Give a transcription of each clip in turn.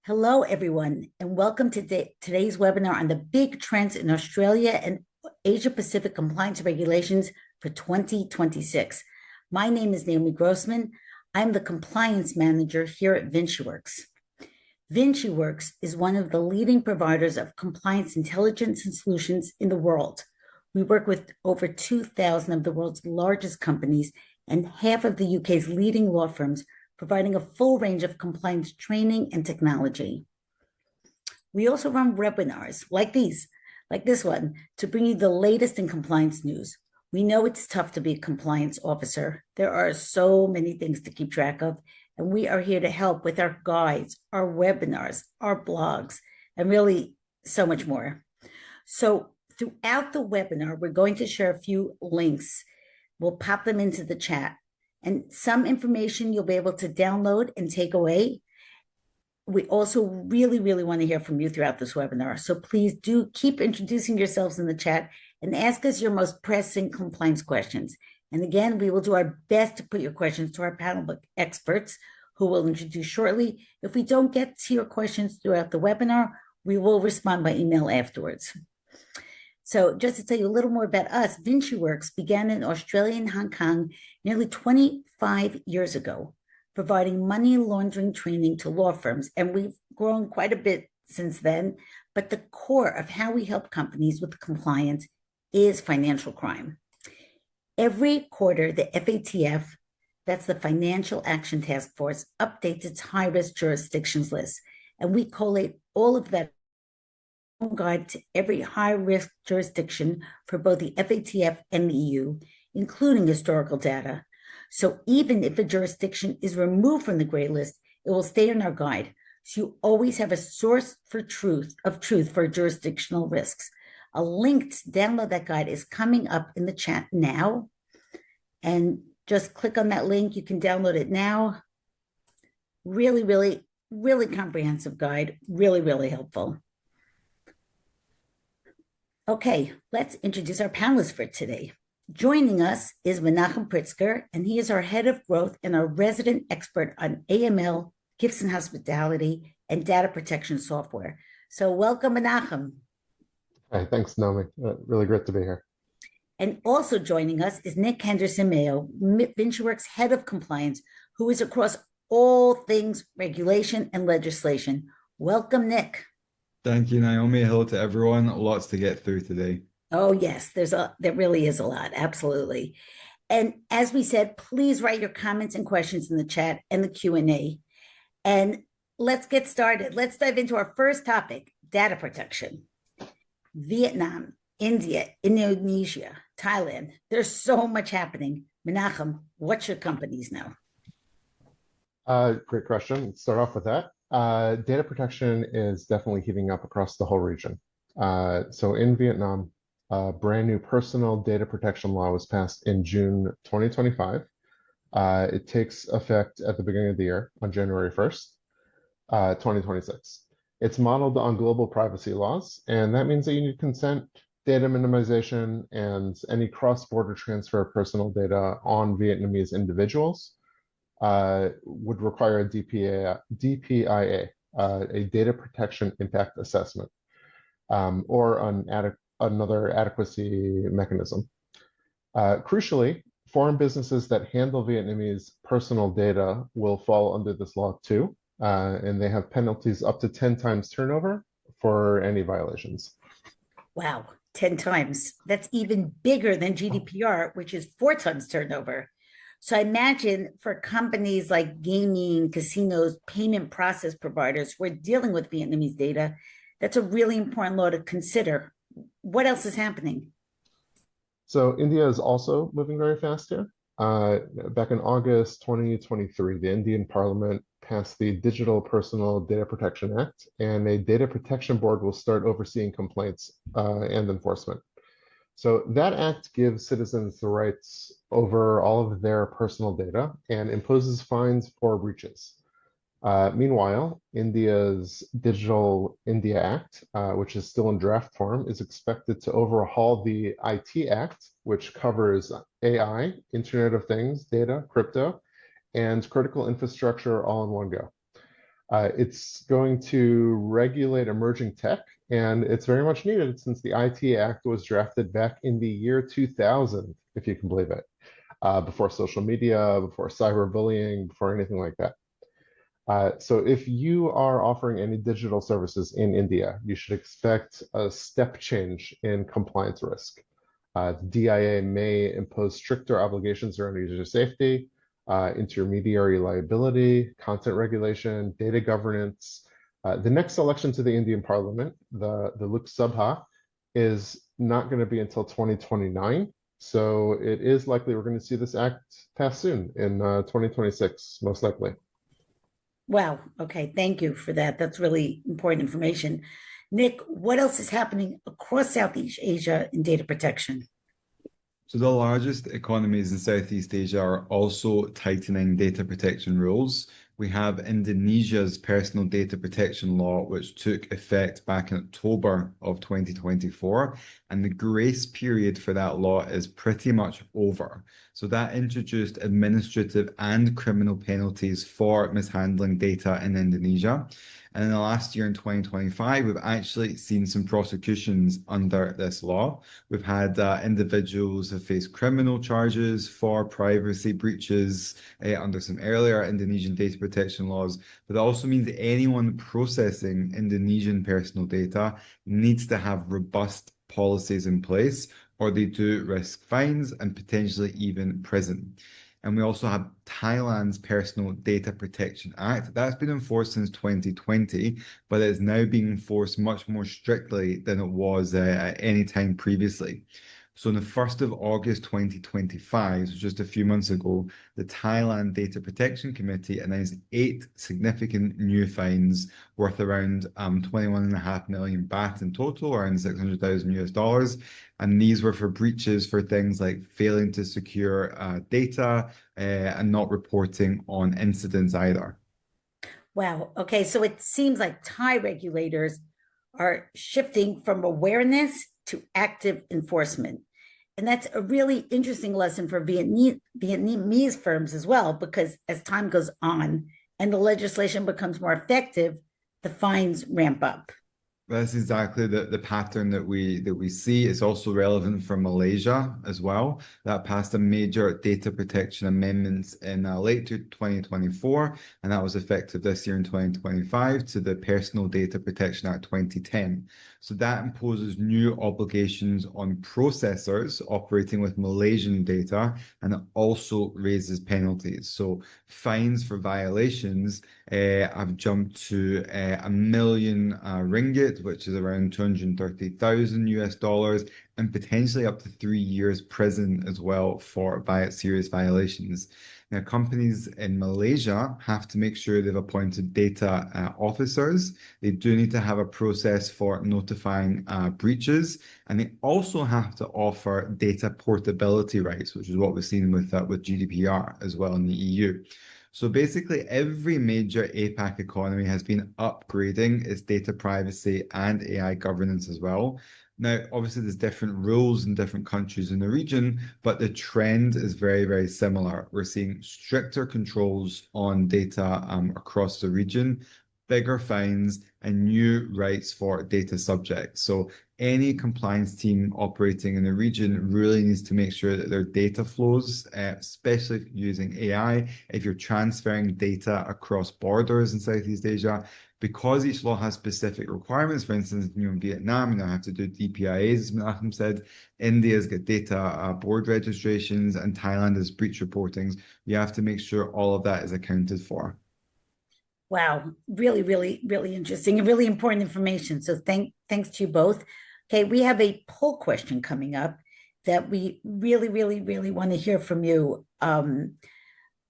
Hello, everyone, and welcome to today's webinar on the big trends in Australia and Asia Pacific compliance regulations for 2026. My name is Naomi Grossman. I'm the compliance manager here at VinciWorks. VinciWorks is one of the leading providers of compliance intelligence and solutions in the world. We work with over 2,000 of the world's largest companies and half of the UK's leading law firms, providing a full range of compliance training and technology. We also run webinars like this one, to bring you the latest in compliance news. We know it's tough to be a compliance officer. There are so many things to keep track of, and we are here to help with our guides, our webinars, our blogs, and really so much more. So throughout the webinar, we're going to share a few links. We'll pop them into the chat. And some information you'll be able to download and take away. We also really want to hear from you throughout this webinar. So please do keep introducing yourselves in the chat and ask us your most pressing compliance questions. And again, we will do our best to put your questions to our panel of experts who we'll introduce shortly. If we don't get to your questions throughout the webinar, we will respond by email afterwards. So just to tell you a little more about us, VinciWorks began in Australia and Hong Kong nearly 25 years ago, providing money laundering training to law firms. And we've grown quite a bit since then. But the core of how we help companies with compliance is financial crime. Every quarter, the FATF, that's the Financial Action Task Force, updates its high-risk jurisdictions list. And we collate all of that guide to every high-risk jurisdiction for both the FATF and the EU, including historical data. So even if a jurisdiction is removed from the gray list, it will stay in our guide. So you always have a source for truth for jurisdictional risks. A link to download that guide is coming up in the chat now. And just click on that link. You can download it now. Really comprehensive guide. Really helpful. Okay, let's introduce our panelists for today. Joining us is Menachem Pritzker, and he is our head of growth and our resident expert on AML, gifts and hospitality, and data protection software. So welcome, Menachem. Hi, thanks, Naomi. Really great to be here. And also joining us is Nick Henderson-Mayo, VinciWorks head of compliance, who is across all things regulation and legislation. Welcome, Nick. Thank you, Naomi. Hello to everyone. Lots to get through today. Oh, yes, there really is a lot. Absolutely. And as we said, please write your comments and questions in the chat and the Q&A. And let's get started. Let's dive into our first topic, data protection. Vietnam, India, Indonesia, Thailand. There's so much happening. Menachem, what should companies know? Great question. Let's start off with that. Data protection is definitely heating up across the whole region. So in Vietnam, a brand new personal data protection law was passed in June 2025. It takes effect at the beginning of the year on January 1st, 2026. It's modeled on global privacy laws, and that means that you need consent, data minimization, and any cross-border transfer of personal data on Vietnamese individuals would require a DPIA, a data protection impact assessment, or another adequacy mechanism. Crucially, foreign businesses that handle Vietnamese personal data will fall under this law too, and they have penalties up to 10 times turnover for any violations. Wow, 10 times. That's even bigger than GDPR, which is 4 times turnover. So I imagine for companies like gaming, casinos, payment process providers who are dealing with Vietnamese data, that's a really important law to consider. What else is happening? So India is also moving very fast here. Back in August 2023, the Indian Parliament passed the Digital Personal Data Protection Act, and a data protection board will start overseeing complaints and enforcement. So that act gives citizens the rights over all of their personal data and imposes fines for breaches. Meanwhile, India's Digital India Act, which is still in draft form, is expected to overhaul the IT Act, which covers AI, Internet of Things, data, crypto, and critical infrastructure all in one go. It's going to regulate emerging tech, and it's very much needed since the IT Act was drafted back in the year 2000, if you can believe it, before social media, before cyberbullying, before anything like that. So if you are offering any digital services in India, you should expect a step change in compliance risk. The DIA may impose stricter obligations around user safety, intermediary liability, content regulation, data governance. The next election to the Indian Parliament, the Lok Sabha, is not going to be until 2029. So it is likely we're going to see this act pass soon in 2026, most likely. Wow. Okay. Thank you for that. That's really important information. Nick, what else is happening across Southeast Asia in data protection? So the largest economies in Southeast Asia are also tightening data protection rules. We have Indonesia's personal data protection law, which took effect back in October of 2024, and the grace period for that law is pretty much over. So that introduced administrative and criminal penalties for mishandling data in Indonesia. And in the last year in 2025, we've actually seen some prosecutions under this law. We've had individuals have faced criminal charges for privacy breaches under some earlier Indonesian data protection laws, but it also means that anyone processing Indonesian personal data needs to have robust policies in place, or they do risk fines and potentially even prison. And we also have Thailand's Personal Data Protection Act. That's been enforced since 2020, but it is now being enforced much more strictly than it was at any time previously. So on the 1st of August 2025, so just a few months ago, the Thailand Data Protection Committee announced 8 significant new fines worth around 21.5 million baht in total, around $600,000. And these were for breaches for things like failing to secure data and not reporting on incidents either. Wow. Okay. So it seems like Thai regulators are shifting from awareness to active enforcement. And that's a really interesting lesson for Vietnamese firms as well, because as time goes on and the legislation becomes more effective, the fines ramp up. That's exactly the pattern that we see. It's also relevant for Malaysia as well. That passed a major data protection amendments in late 2024, and that was effective this year in 2025 to the Personal Data Protection Act 2010. So that imposes new obligations on processors operating with Malaysian data, and it also raises penalties. So fines for violations have jumped to $1 million ringgit, which is around 230,000 US dollars, and potentially up to 3 years prison as well for serious violations. Now, companies in Malaysia have to make sure they've appointed data officers. They do need to have a process for notifying breaches, and they also have to offer data portability rights, which is what we've seen with GDPR as well in the EU. So basically, every major APAC economy has been upgrading its data privacy and AI governance as well. Now, obviously, there's different rules in different countries in the region, but the trend is very, very similar. We're seeing stricter controls on data across the region, bigger fines, and new rights for data subjects. So any compliance team operating in the region really needs to make sure that their data flows, especially if you're using AI, if you're transferring data across borders in Southeast Asia, because each law has specific requirements. For instance, in Vietnam, you now have to do DPIAs, as Malcolm said. India's got data board registrations, and Thailand has breach reportings. You have to make sure all of that is accounted for. Wow, really, really, really interesting and really important information. So thanks to you both. Okay, we have a poll question coming up that we really, really, really want to hear from you.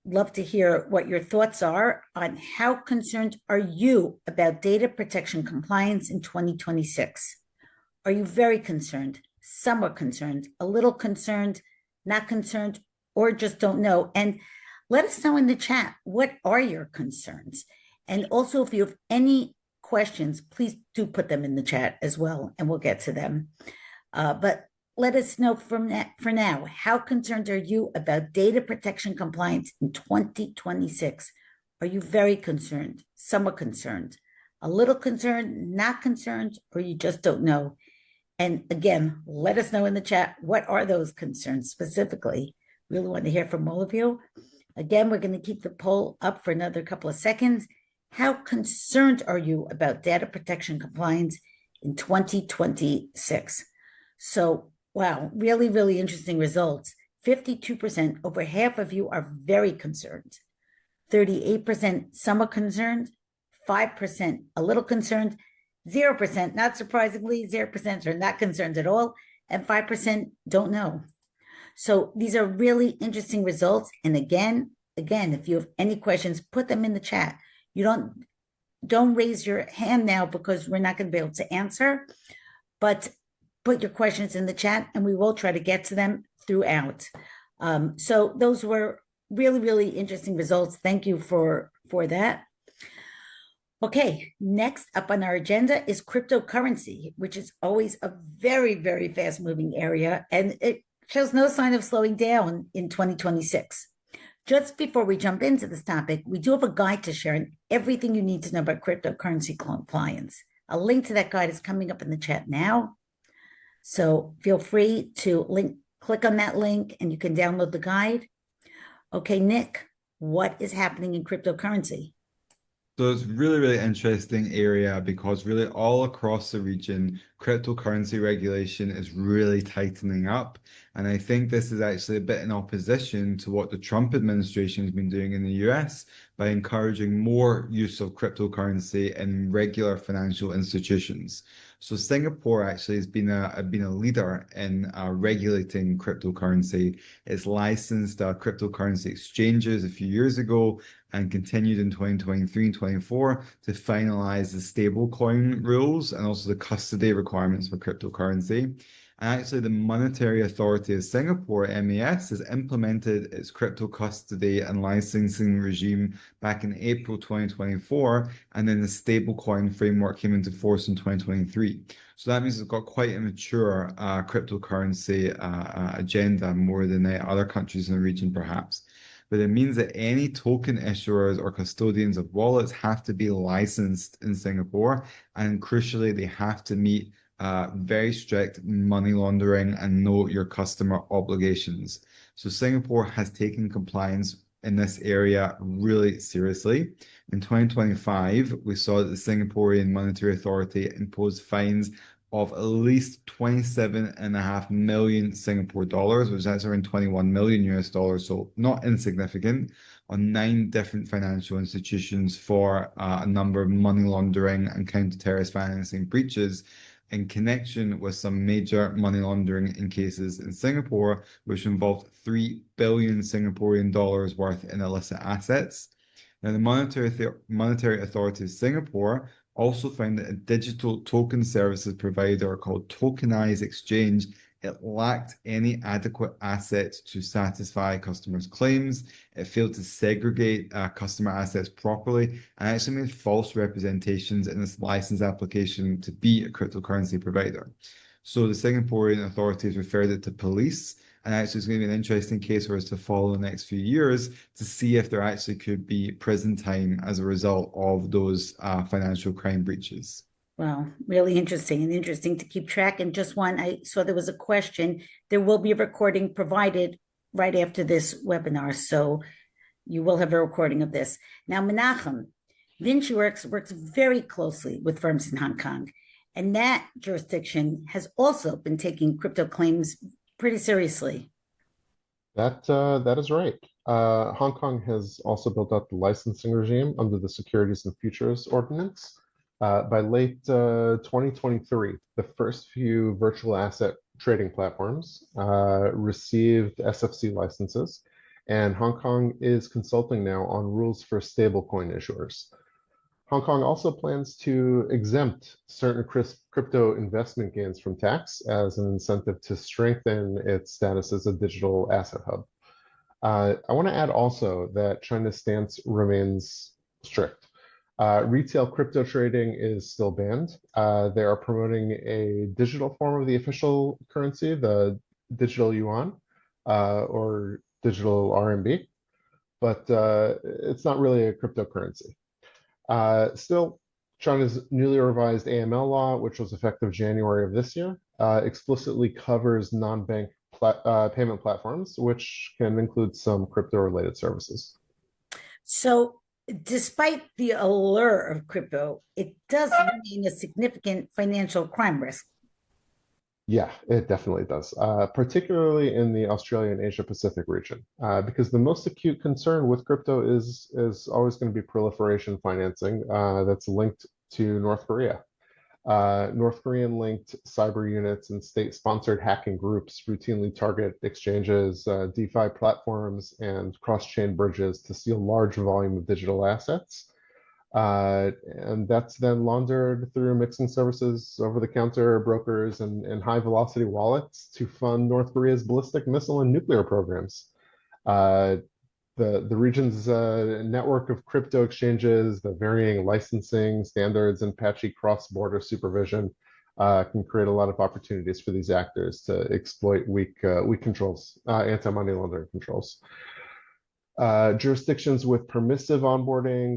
Love to hear what your thoughts are on how concerned are you about data protection compliance in 2026? Are you very concerned, somewhat concerned, a little concerned, not concerned, or just don't know? And let us know in the chat, what are your concerns? And also, if you have any questions, please do put them in the chat as well, and we'll get to them. But let us know for now, how concerned are you about data protection compliance in 2026? Are you very concerned, somewhat concerned, a little concerned, not concerned, or you just don't know? And again, let us know in the chat, what are those concerns specifically? Really want to hear from all of you. Again, we're going to keep the poll up for another couple of seconds. How concerned are you about data protection compliance in 2026? So, wow, really, really interesting results. 52%, over half of you are very concerned. 38% somewhat concerned. 5% a little concerned. 0%, not surprisingly, 0% are not concerned at all. And 5% don't know. So these are really interesting results. And again, if you have any questions, put them in the chat. You don't raise your hand now because we're not going to be able to answer, but put your questions in the chat and we will try to get to them throughout. So those were really, really interesting results. Thank you for that. Okay, next up on our agenda is cryptocurrency, which is always a very, very fast moving area, and it shows no sign of slowing down in 2026. Just before we jump into this topic, we do have a guide to share on everything you need to know about cryptocurrency compliance. A link to that guide is coming up in the chat now. So feel free to click on that link and you can download the guide. Okay, Nick, what is happening in cryptocurrency? So it's really, really interesting area because really all across the region, cryptocurrency regulation is really tightening up. And I think this is actually a bit in opposition to what the Trump administration has been doing in the US by encouraging more use of cryptocurrency in regular financial institutions. So Singapore actually has been a leader in regulating cryptocurrency. It's licensed cryptocurrency exchanges a few years ago and continued in 2023 and 24 to finalize the stablecoin rules and also the custody requirements for cryptocurrency. And actually, the Monetary Authority of Singapore, MAS, has implemented its crypto custody and licensing regime back in April 2024, and then the stablecoin framework came into force in 2023. So that means it's got quite a mature cryptocurrency agenda, more than other countries in the region, perhaps. But it means that any token issuers or custodians of wallets have to be licensed in Singapore, and crucially, they have to meet very strict money laundering and know your customer obligations. So Singapore has taken compliance in this area really seriously. In 2025, we saw that the Singaporean Monetary Authority imposed fines of at least 27.5 million Singapore dollars, which is around 21 million US dollars, so not insignificant, on 9 different financial institutions for a number of money laundering and counter-terrorist financing breaches in connection with some major money laundering in cases in Singapore, which involved 3 billion Singaporean dollars worth in illicit assets. Now, the Monetary Authority of Singapore also found that a digital token services provider called Tokenized Exchange, it lacked any adequate assets to satisfy customers' claims. It failed to segregate customer assets properly and actually made false representations in its license application to be a cryptocurrency provider. So the Singaporean authorities referred it to police, and actually it's going to be an interesting case for us to follow in the next few years to see if there actually could be prison time as a result of those financial crime breaches. Wow, really interesting and interesting to keep track. And just one, I saw there was a question. There will be a recording provided right after this webinar, so you will have a recording of this. Now, Menachem, VinciWorks works very closely with firms in Hong Kong, and that jurisdiction has also been taking crypto claims pretty seriously. That is right. Hong Kong has also built up the licensing regime under the Securities and Futures Ordinance. By late 2023, the first few virtual asset trading platforms received SFC licenses, and Hong Kong is consulting now on rules for stablecoin issuers. Hong Kong also plans to exempt certain crypto investment gains from tax as an incentive to strengthen its status as a digital asset hub. I want to add also that China's stance remains strict. Retail crypto trading is still banned. They are promoting a digital form of the official currency, the digital yuan or digital RMB. but it's not really a cryptocurrency. Still, China's newly revised AML law, which was effective January of this year, explicitly covers non-bank payment platforms, which can include some crypto-related services. So, despite the allure of crypto, it does remain a significant financial crime risk. Yeah, it definitely does, particularly in the Australia and Asia Pacific region, because the most acute concern with crypto is always going to be proliferation financing that's linked to North Korea. North Korean linked cyber units and state-sponsored hacking groups routinely target exchanges, DeFi platforms, and cross-chain bridges to steal large volume of digital assets. And that's then laundered through mixing services, over-the-counter brokers, and high-velocity wallets to fund North Korea's ballistic missile and nuclear programs. The region's network of crypto exchanges, the varying licensing standards, and patchy cross-border supervision can create a lot of opportunities for these actors to exploit weak controls, anti-money laundering controls. Jurisdictions with permissive onboarding,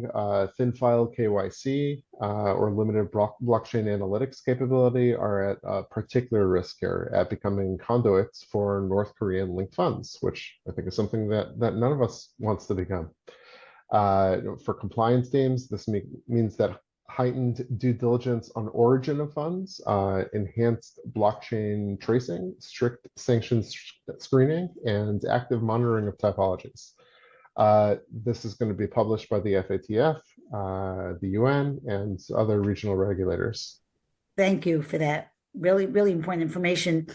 thin file KYC, or limited blockchain analytics capability are at a particular risk here at becoming conduits for North Korean linked funds, which I think is something that none of us wants to become. For compliance teams, this means that heightened due diligence on origin of funds, enhanced blockchain tracing, strict sanctions screening, and active monitoring of typologies. This is going to be published by the FATF, the UN, and other regional regulators. Thank you for that. Really, really important information.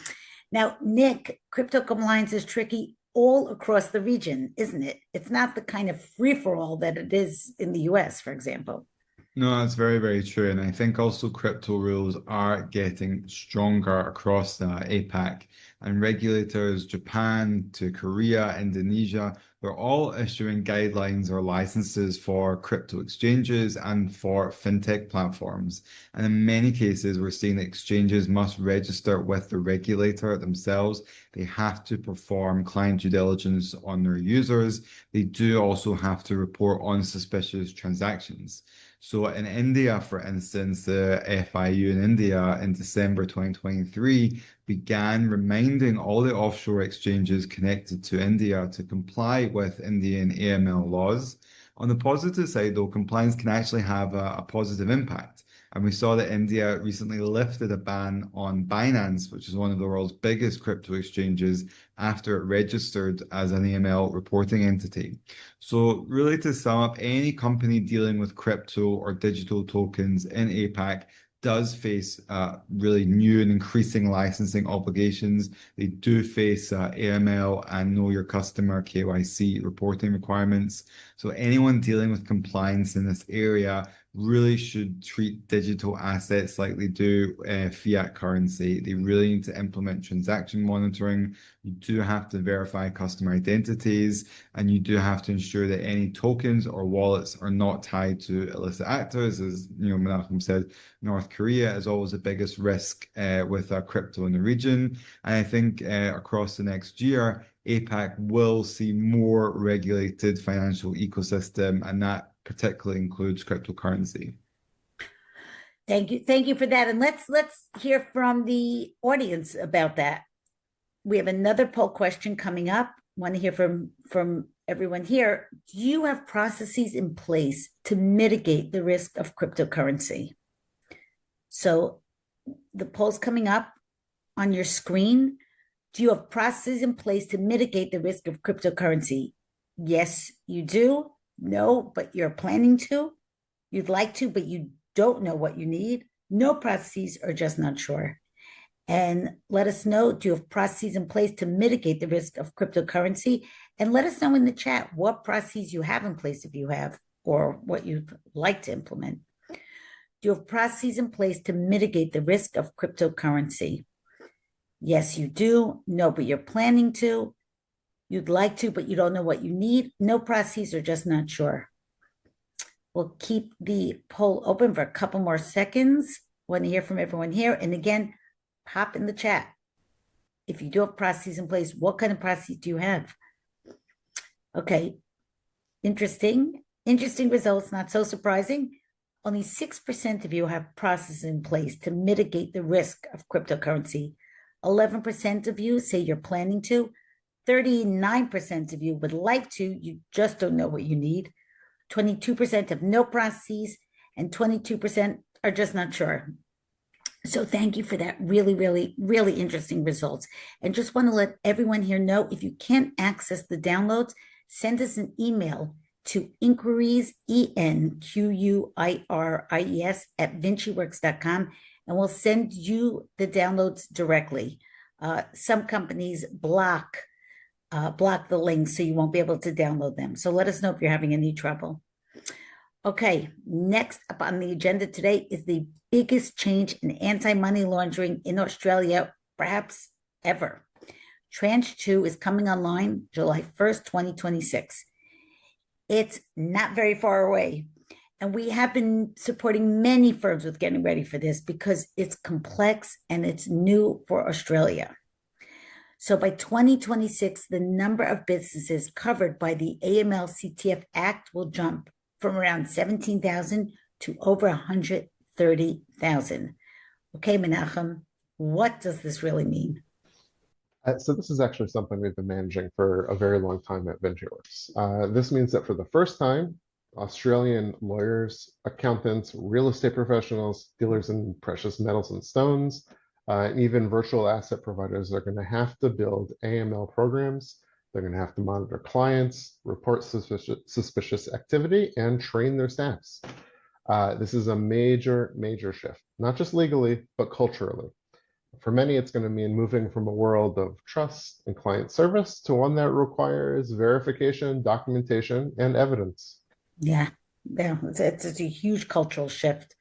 Now, Nick, crypto compliance is tricky all across the region, isn't it? It's not the kind of free-for-all that it is in the US, for example. No, that's very, very true. And I think also crypto rules are getting stronger across the APAC, and regulators, Japan to Korea, Indonesia, they're all issuing guidelines or licenses for crypto exchanges and for fintech platforms. And in many cases, we're seeing that exchanges must register with the regulator themselves. They have to perform client due diligence on their users. They do also have to report on suspicious transactions. So in India, for instance, the FIU in India in December 2023 began reminding all the offshore exchanges connected to India to comply with Indian AML laws. On the positive side, though, compliance can actually have a positive impact. And we saw that India recently lifted a ban on Binance, which is one of the world's biggest crypto exchanges, after it registered as an AML reporting entity. So really, to sum up, any company dealing with crypto or digital tokens in APAC does face really new and increasing licensing obligations. They do face AML and Know Your Customer KYC reporting requirements. So anyone dealing with compliance in this area really should treat digital assets like they do fiat currency. They really need to implement transaction monitoring. You do have to verify customer identities, and you do have to ensure that any tokens or wallets are not tied to illicit actors. As Malcolm said, North Korea is always the biggest risk with crypto in the region. And I think across the next year, APAC will see more regulated financial ecosystem, and that particularly includes cryptocurrency. Thank you for that. And let's hear from the audience about that. We have another poll question coming up. Want to hear from everyone here. Do you have processes in place to mitigate the risk of cryptocurrency? So the poll's coming up on your screen. Do you have processes in place to mitigate the risk of cryptocurrency? Yes, you do. No, but you're planning to. You'd like to, but you don't know what you need. No processes, or just not sure. And let us know, do you have processes in place to mitigate the risk of cryptocurrency? And let us know in the chat what processes you have in place, if you have, or what you'd like to implement. Do you have processes in place to mitigate the risk of cryptocurrency? Yes, you do. No, but you're planning to. You'd like to, but you don't know what you need. No processes, or just not sure. We'll keep the poll open for a couple more seconds. Want to hear from everyone here. And again, pop in the chat. If you do have processes in place, what kind of processes do you have? Okay. Interesting results, not so surprising. Only 6% of you have processes in place to mitigate the risk of cryptocurrency. 11% of you say you're planning to. 39% of you would like to, you just don't know what you need. 22% have no processes, and 22% are just not sure. So thank you for that really, really, really interesting results. And just want to let everyone here know, if you can't access the downloads, send us an email to inquiries, ENQUIRIES at VinciWorks.com, and we'll send you the downloads directly. Some companies block the links, so you won't be able to download them. So let us know if you're having any trouble. Okay, next up on the agenda today is the biggest change in anti-money laundering in Australia, perhaps ever. Tranche 2 is coming online July 1st, 2026. It's not very far away. And we have been supporting many firms with getting ready for this because it's complex and it's new for Australia. So by 2026, the number of businesses covered by the AML CTF Act will jump from around 17,000 to over 130,000. Okay, Menachem, what does this really mean? So this is actually something we've been managing for a very long time at VinciWorks. This means that for the first time, Australian lawyers, accountants, real estate professionals, dealers in precious metals and stones, and even virtual asset providers are going to have to build AML programs. They're going to have to monitor clients, report suspicious activity, and train their staffs. This is a major, major shift, not just legally, but culturally. For many, it's going to mean moving from a world of trust and client service to one that requires verification, documentation, and evidence. Yeah, it's a huge cultural shift.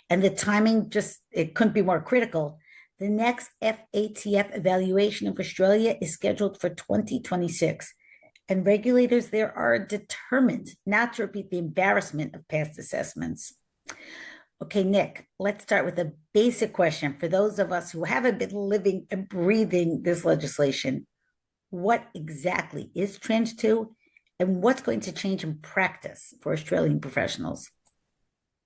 And the timing it couldn't be more critical. The next FATF evaluation of Australia is scheduled for 2026. And regulators there are determined not to repeat the embarrassment of past assessments. Okay, Nick, let's start with a basic question for those of us who haven't been living and breathing this legislation. What exactly is Tranche 2, and what's going to change in practice for Australian professionals?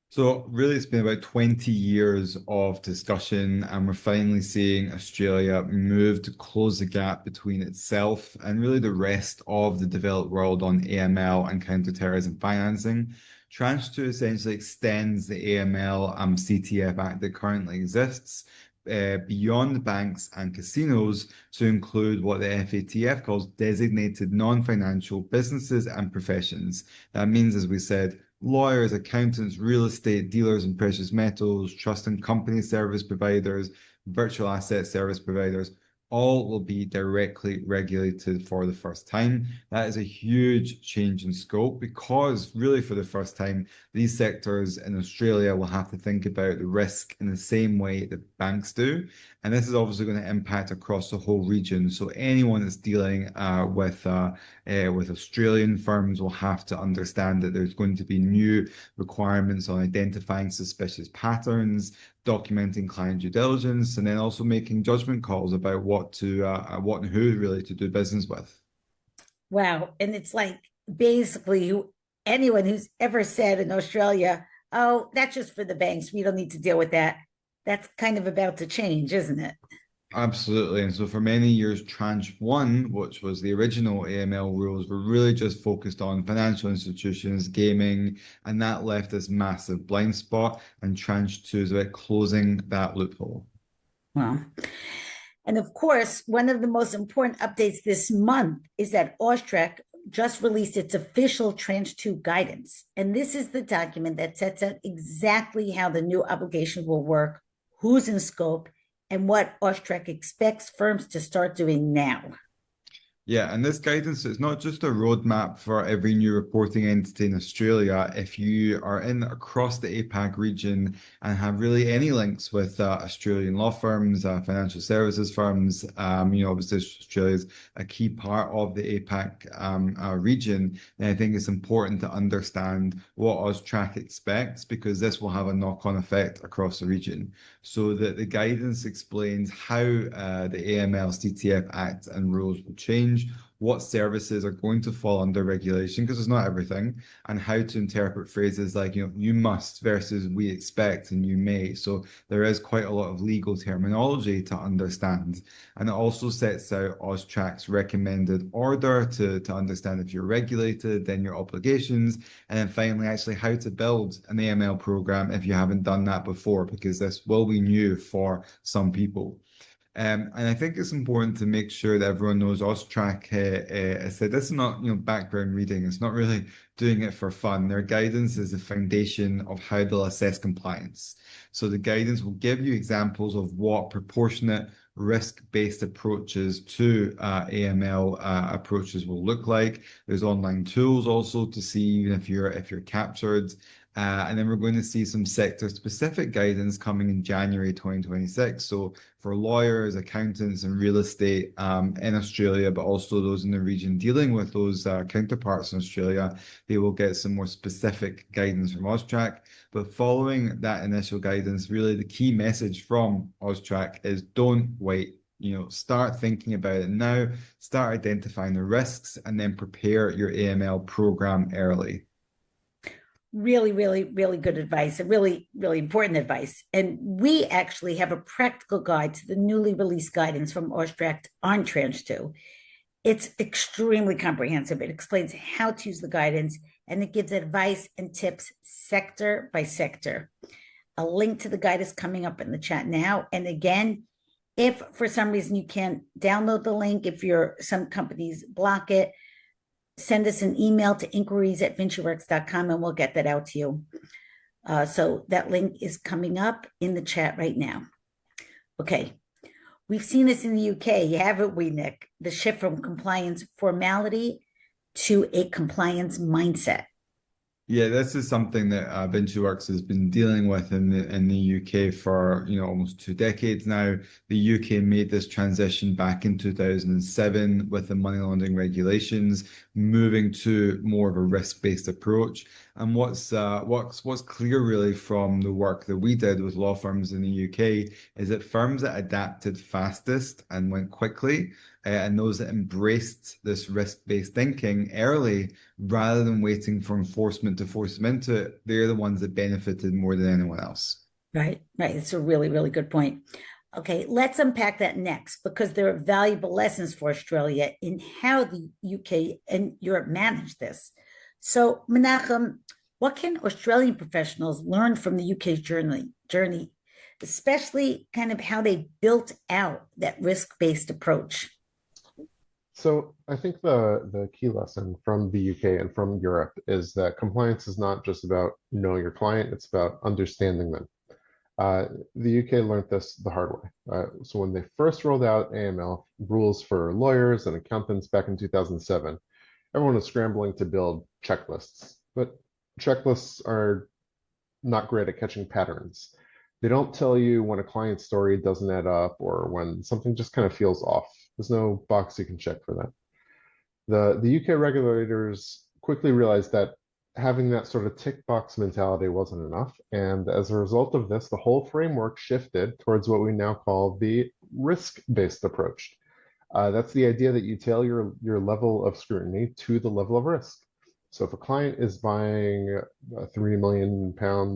So really, it's been about 20 years of discussion, and we're finally seeing Australia move to close the gap between itself and really the rest of the developed world on AML and counterterrorism financing. Tranche 2 essentially extends the AML and CTF Act that currently exists beyond banks and casinos to include what the FATF calls designated non-financial businesses and professions. That means, as we said, lawyers, accountants, real estate dealers in precious metals, trust and company service providers, virtual asset service providers, all will be directly regulated for the first time. That is a huge change in scope because really for the first time, these sectors in Australia will have to think about the risk in the same way that banks do. And this is obviously going to impact across the whole region. So anyone that's dealing with Australian firms will have to understand that there's going to be new requirements on identifying suspicious patterns, documenting client due diligence, and then also making judgment calls about what and who really to do business with. Wow. And it's like basically anyone who's ever said in Australia, oh, that's just for the banks, we don't need to deal with that. That's kind of about to change, isn't it? Absolutely. And so for many years, Tranche 1, which was the original AML rules, were really just focused on financial institutions, gaming, and that left this massive blind spot. And Tranche 2 is about closing that loophole. Well, and of course, one of the most important updates this month is that AUSTRAC just released its official Tranche 2 guidance. And this is the document that sets out exactly how the new obligations will work, who's in scope, and what AUSTRAC expects firms to start doing now. Yeah, and this guidance is not just a roadmap for every new reporting entity in Australia. If you are in across the APAC region and have really any links with Australian law firms, financial services firms, obviously Australia is a key part of the APAC region, and I think it's important to understand what AUSTRAC expects because this will have a knock-on effect across the region. So that the guidance explains how the AML CTF Act and rules will change, what services are going to fall under regulation, because it's not everything, and how to interpret phrases like, you must versus we expect and you may. So there is quite a lot of legal terminology to understand. And it also sets out AUSTRAC's recommended order to understand if you're regulated, then your obligations, and then finally actually how to build an AML program if you haven't done that before, because this will be new for some people. And I think it's important to make sure that everyone knows AUSTRAC. I said this is not background reading. It's not really doing it for fun. Their guidance is the foundation of how they'll assess compliance. So the guidance will give you examples of what proportionate risk-based approaches to AML approaches will look like. There's online tools also to see even if you're captured. And then we're going to see some sector-specific guidance coming in January 2026. So for lawyers, accountants, and real estate in Australia, but also those in the region dealing with those counterparts in Australia, they will get some more specific guidance from AUSTRAC. But following that initial guidance, really the key message from AUSTRAC is don't wait. Start thinking about it now, start identifying the risks, and then prepare your AML program early. Really, really, really good advice and really, really important advice. And we actually have a practical guide to the newly released guidance from AUSTRAC on Tranche 2. It's extremely comprehensive. It explains how to use the guidance, and it gives advice and tips sector by sector. A link to the guide is coming up in the chat now. And again, if for some reason you can't download the link, if some companies block it, send us an email to inquiries@VinciWorks.com and we'll get that out to you. So that link is coming up in the chat right now. Okay, we've seen this in the UK, haven't we, Nick? The shift from compliance formality to a compliance mindset. Yeah, this is something that VinciWorks has been dealing with in the UK for almost 2 decades now. The UK made this transition back in 2007 with the money laundering regulations, moving to more of a risk-based approach. And what's clear really from the work that we did with law firms in the UK is that firms that adapted fastest and went quickly, and those that embraced this risk-based thinking early, rather than waiting for enforcement to force them into it, they're the ones that benefited more than anyone else. Right. It's a really, really good point. Okay, let's unpack that next, because there are valuable lessons for Australia in how the UK and Europe manage this. So, Menachem, what can Australian professionals learn from the UK's journey, especially kind of how they built out that risk-based approach? So I think the key lesson from the UK and from Europe is that compliance is not just about knowing your client, it's about understanding them. The UK learned this the hard way. So when they first rolled out AML rules for lawyers and accountants back in 2007, everyone was scrambling to build checklists. But checklists are not great at catching patterns. They don't tell you when a client story doesn't add up or when something just kind of feels off. There's no box you can check for that. The UK regulators quickly realized that having that sort of tick box mentality wasn't enough. And as a result of this, the whole framework shifted towards what we now call the risk-based approach. That's the idea that you tailor your level of scrutiny to the level of risk. So if a client is buying a £3 million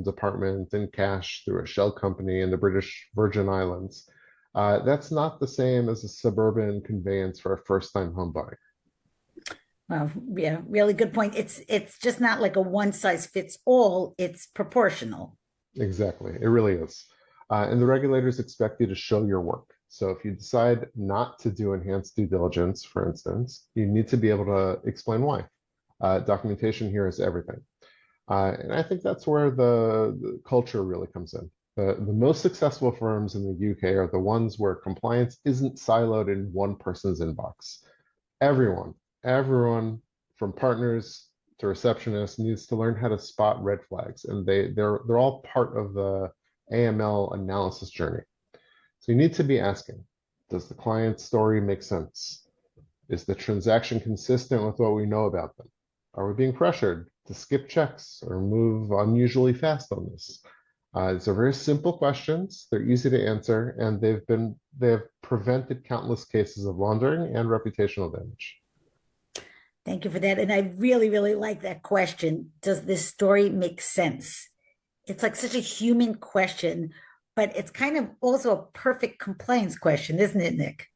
apartment in cash through a shell company in the British Virgin Islands, that's not the same as a suburban conveyance for a first-time home buyer. Well, yeah, really good point. It's just not like a one size fits all. It's proportional. Exactly, it really is. And the regulators expect you to show your work. So if you decide not to do enhanced due diligence, for instance, you need to be able to explain why. Documentation here is everything. And I think that's where the culture really comes in. The most successful firms in the UK are the ones where compliance isn't siloed in one person's inbox. Everyone from partners to receptionists needs to learn how to spot red flags, and they're all part of the AML analysis journey. So you need to be asking, does the client's story make sense? Is the transaction consistent with what we know about them? Are we being pressured to skip checks or move unusually fast on this? These are very simple questions. They're easy to answer, and they have prevented countless cases of laundering and reputational damage. Thank you for that. And I really, really like that question. Does this story make sense? It's like such a human question, but it's kind of also a perfect compliance question, isn't it, Nick?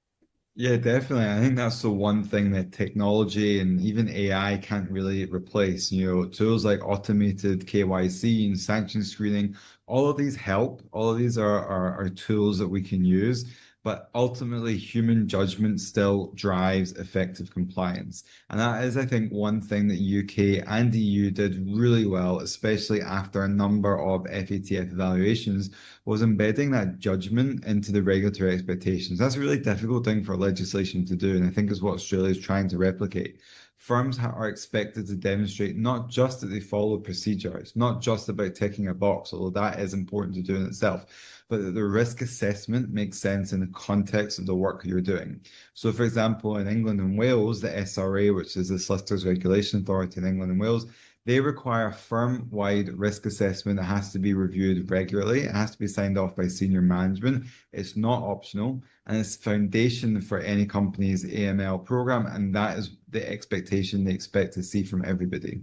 Yeah, definitely. I think that's the one thing that technology and even AI can't really replace. Tools like automated KYC and sanction screening, all of these help. All of these are tools that we can use, but ultimately human judgment still drives effective compliance. And that is, I think, one thing that UK and EU did really well, especially after a number of FATF evaluations, was embedding that judgment into the regulatory expectations. That's a really difficult thing for legislation to do, and I think is what Australia is trying to replicate. Firms are expected to demonstrate not just that they follow procedure, it's not just about ticking a box, although that is important to do in itself, but that the risk assessment makes sense in the context of the work you're doing. So, for example, in England and Wales, the SRA, which is the Solicitors Regulation Authority in England and Wales, they require a firm-wide risk assessment that has to be reviewed regularly. It has to be signed off by senior management. It's not optional, and it's the foundation for any company's AML program, and that is the expectation they expect to see from everybody.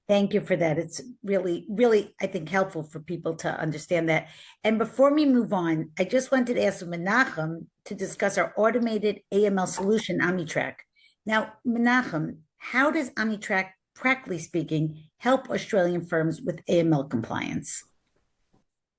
Thank you for that. It's really, really, I think, helpful for people to understand that. And before we move on, I just wanted to ask Menachem to discuss our automated AML solution, OmniTrack. Now, Menachem, how does OmniTrack, practically speaking, help Australian firms with AML compliance?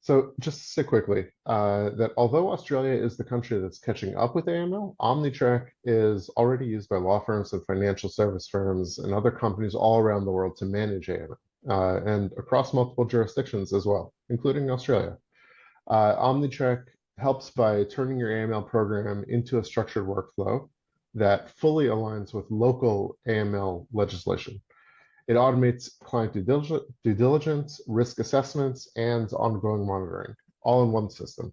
So just to say quickly, that although Australia is the country that's catching up with AML, OmniTrack is already used by law firms and financial service firms and other companies all around the world to manage AML, and across multiple jurisdictions as well, including Australia. OmniTrack helps by turning your AML program into a structured workflow that fully aligns with local AML legislation. It automates client due diligence, risk assessments, and ongoing monitoring, all in one system.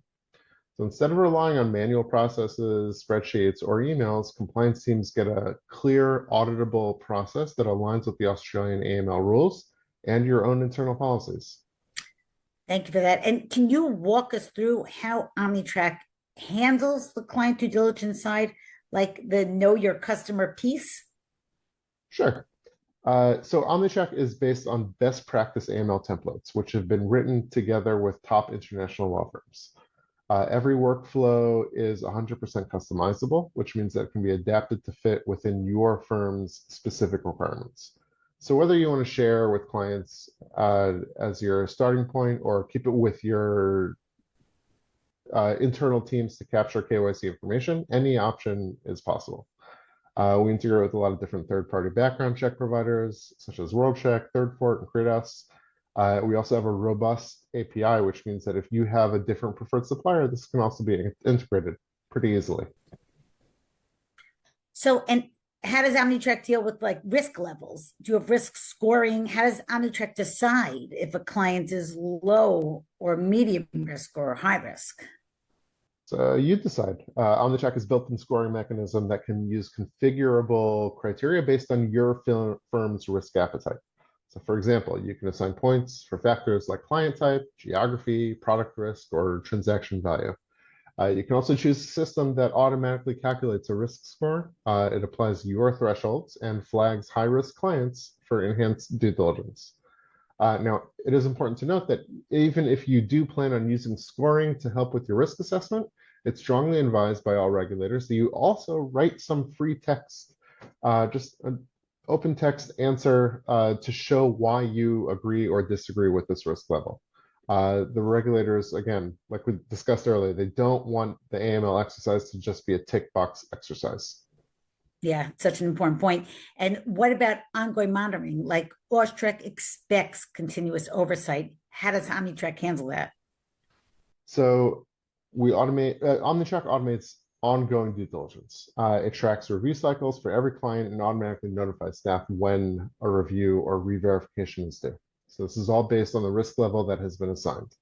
So instead of relying on manual processes, spreadsheets, or emails, compliance teams get a clear, auditable process that aligns with the Australian AML rules and your own internal policies. Thank you for that. And can you walk us through how OmniTrack handles the client due diligence side, like the know your customer piece? Sure. So OmniTrack is based on best practice AML templates, which have been written together with top international law firms. Every workflow is 100% customizable, which means that it can be adapted to fit within your firm's specific requirements. So whether you want to share with clients as your starting point or keep it with your internal teams to capture KYC information, any option is possible. We integrate with a lot of different third-party background check providers, such as WorldCheck, ThirdFort, and Credas. We also have a robust API, which means that if you have a different preferred supplier, this can also be integrated pretty easily. So, and how does OmniTrack deal with like risk levels? Do you have risk scoring? How does OmniTrack decide if a client is low or medium risk or high risk? So you decide. OmniTrack is built-in scoring mechanism that can use configurable criteria based on your firm's risk appetite. So for example, you can assign points for factors like client type, geography, product risk, or transaction value. You can also choose a system that automatically calculates a risk score. It applies your thresholds and flags high-risk clients for enhanced due diligence. Now, it is important to note that even if you do plan on using scoring to help with your risk assessment, it's strongly advised by all regulators that you also write some free text, just an open text answer to show why you agree or disagree with this risk level. The regulators, again, like we discussed earlier, they don't want the AML exercise to just be a tick box exercise. Yeah, such an important point. And what about ongoing monitoring? Like AUSTRAC expects continuous oversight. How does OmniTrack handle that? So we automate, OmniTrack automates ongoing due diligence. It tracks review cycles for every client and automatically notifies staff when a review or re-verification is due. So this is all based on the risk level that has been assigned.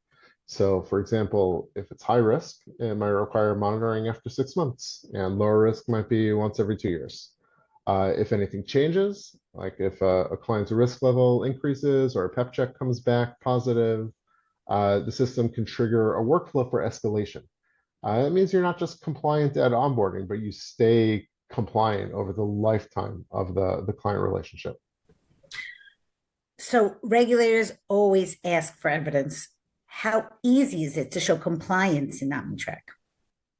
So for example, if it's high risk, it might require monitoring after 6 months, and lower risk might be once every 2 years. If anything changes, like if a client's risk level increases or a PEP check comes back positive, the system can trigger a workflow for escalation. That means you're not just compliant at onboarding, but you stay compliant over the lifetime of the client relationship. So regulators always ask for evidence. How easy is it to show compliance in OmniTrack?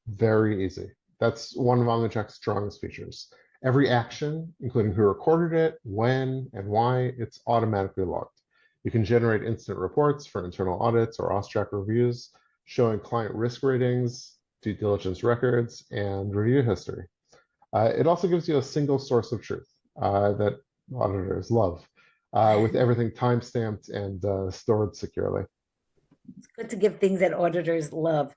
Very easy. That's one of OmniTrack's strongest features. Every action, including who recorded it, when, and why, it's automatically logged. You can generate instant reports for internal audits or AUSTRAC reviews, showing client risk ratings, due diligence records, and review history. It also gives you a single source of truth that auditors love, with everything timestamped and stored securely. It's good to give things that auditors love.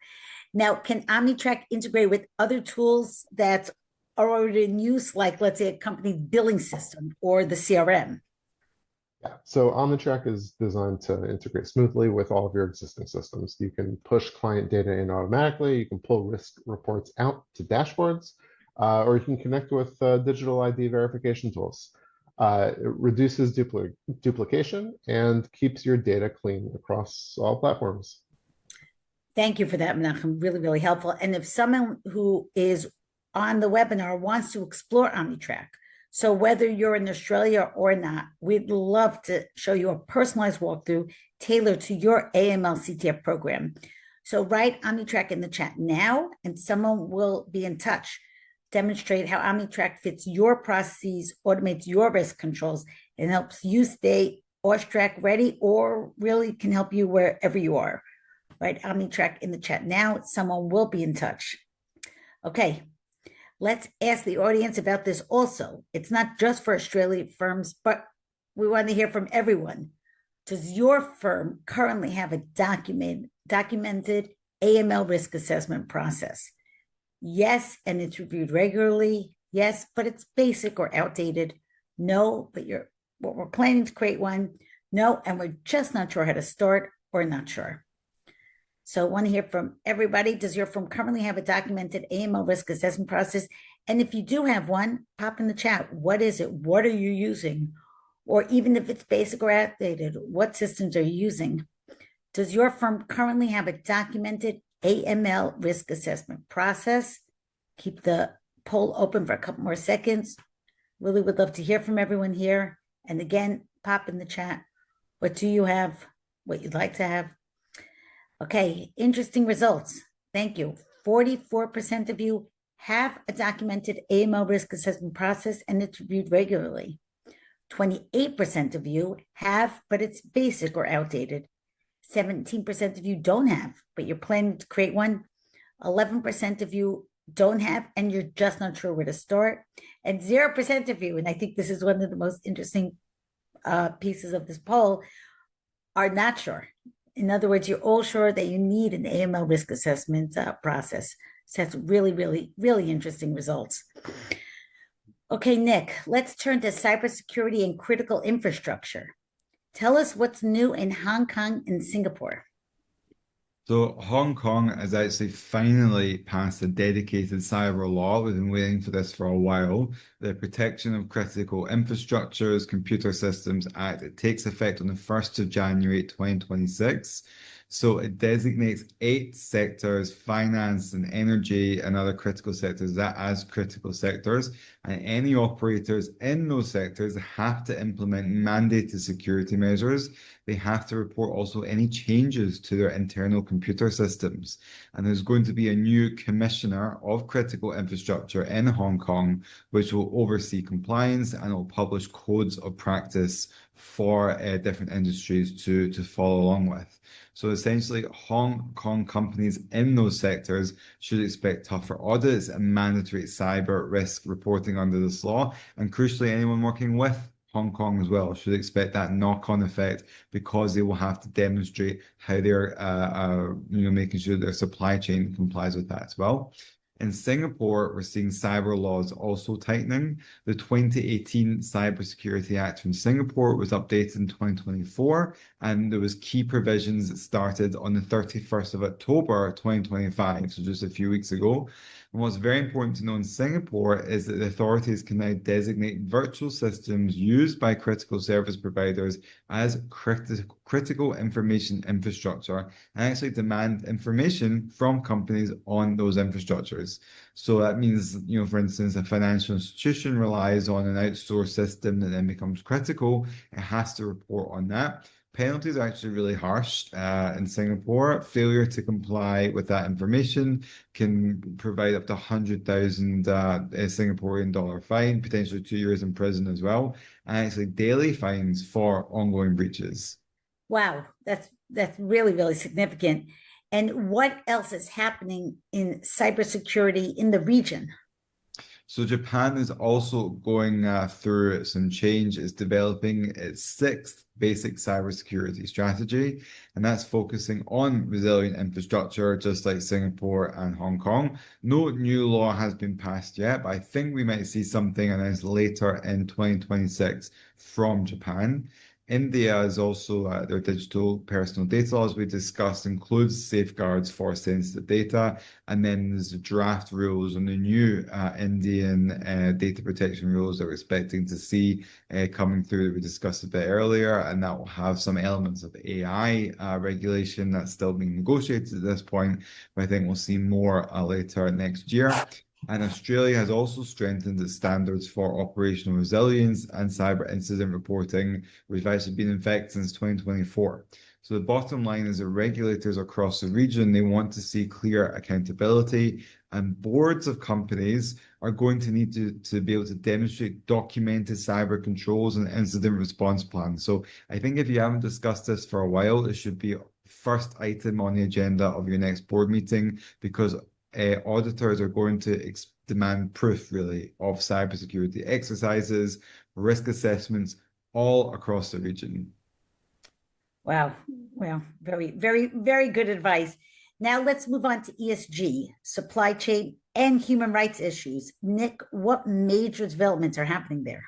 Now, can OmniTrack integrate with other tools that are already in use, like, let's say, a company billing system or the CRM? Yeah, so OmniTrack is designed to integrate smoothly with all of your existing systems. You can push client data in automatically, you can pull risk reports out to dashboards, or you can connect with digital ID verification tools. It reduces duplication and keeps your data clean across all platforms. Thank you for that, Menachem. Really, really helpful. And if someone who is on the webinar wants to explore OmniTrack, so whether you're in Australia or not, we'd love to show you a personalized walkthrough tailored to your AML CTF program. So write OmniTrack in the chat now, and someone will be in touch. Demonstrate how OmniTrack fits your processes, automates your risk controls, and helps you stay AUSTRAC ready, or really can help you wherever you are. Write OmniTrack in the chat now. Someone will be in touch. Okay, let's ask the audience about this also. It's not just for Australian firms, but we want to hear from everyone. Does your firm currently have a documented AML risk assessment process? Yes, and it's reviewed regularly. Yes, but it's basic or outdated. No, but we're planning to create one. No, and we're just not sure how to start, or not sure. So I want to hear from everybody. Does your firm currently have a documented AML risk assessment process? And if you do have one, pop in the chat. What is it? What are you using? Or even if it's basic or outdated, what systems are you using? Does your firm currently have a documented AML risk assessment process? Keep the poll open for a couple more seconds. Really would love to hear from everyone here. And again, pop in the chat. What do you have? What you'd like to have? Okay, interesting results. Thank you. 44% of you have a documented AML risk assessment process and it's reviewed regularly. 28% of you have, but it's basic or outdated. 17% of you don't have, but you're planning to create one. 11% of you don't have, and you're just not sure where to start. And 0% of you, and I think this is one of the most interesting pieces of this poll, are not sure. In other words, you're all sure that you need an AML risk assessment process. So that's really, really, really interesting results. Okay, Nick, let's turn to cybersecurity and critical infrastructure. Tell us what's new in Hong Kong and Singapore. So Hong Kong has actually finally passed a dedicated cyber law. We've been waiting for this for a while. The Protection of Critical Infrastructures, Computer Systems Act. It takes effect on the 1st of January 2026. So it designates 8 sectors, finance and energy and other critical sectors, that as critical sectors. And any operators in those sectors have to implement mandated security measures. They have to report also any changes to their internal computer systems. And there's going to be a new commissioner of critical infrastructure in Hong Kong, which will oversee compliance and will publish codes of practice for different industries to follow along with. So essentially, Hong Kong companies in those sectors should expect tougher audits and mandatory cyber risk reporting under this law. And crucially, anyone working with Hong Kong as well should expect that knock-on effect, because they will have to demonstrate how they're making sure their supply chain complies with that as well. In Singapore, we're seeing cyber laws also tightening. The 2018 Cybersecurity Act from Singapore was updated in 2024, and there was key provisions that started on the 31st of October 2025, so just a few weeks ago. And what's very important to know in Singapore is that the authorities can now designate virtual systems used by critical service providers as critical information infrastructure and actually demand information from companies on those infrastructures. So that means, for instance, a financial institution relies on an outsourced system that then becomes critical. It has to report on that. Penalties are actually really harsh in Singapore. Failure to comply with that information can provide up to 100,000 Singaporean dollar fine, potentially 2 years in prison as well, and actually daily fines for ongoing breaches. Wow, that's really, really significant. And what else is happening in cybersecurity in the region? So Japan is also going through some change. It's developing its sixth basic cybersecurity strategy, and that's focusing on resilient infrastructure, just like Singapore and Hong Kong. No new law has been passed yet, but I think we might see something announced later in 2026 from Japan. India is also their digital personal data laws we discussed includes safeguards for sensitive data, and then there's the draft rules on the new Indian data protection rules that we're expecting to see coming through that we discussed a bit earlier, and that will have some elements of AI regulation that's still being negotiated at this point, but I think we'll see more later next year. And Australia has also strengthened its standards for operational resilience and cyber incident reporting, which have actually been in effect since 2024. So the bottom line is that regulators across the region, they want to see clear accountability, and boards of companies are going to need to be able to demonstrate documented cyber controls and incident response plans. So I think if you haven't discussed this for a while, it should be first item on the agenda of your next board meeting, because auditors are going to demand proof, really, of cybersecurity exercises, risk assessments, all across the region. Wow. Well, very, very, very good advice. Now let's move on to ESG, supply chain, and human rights issues. Nick, what major developments are happening there?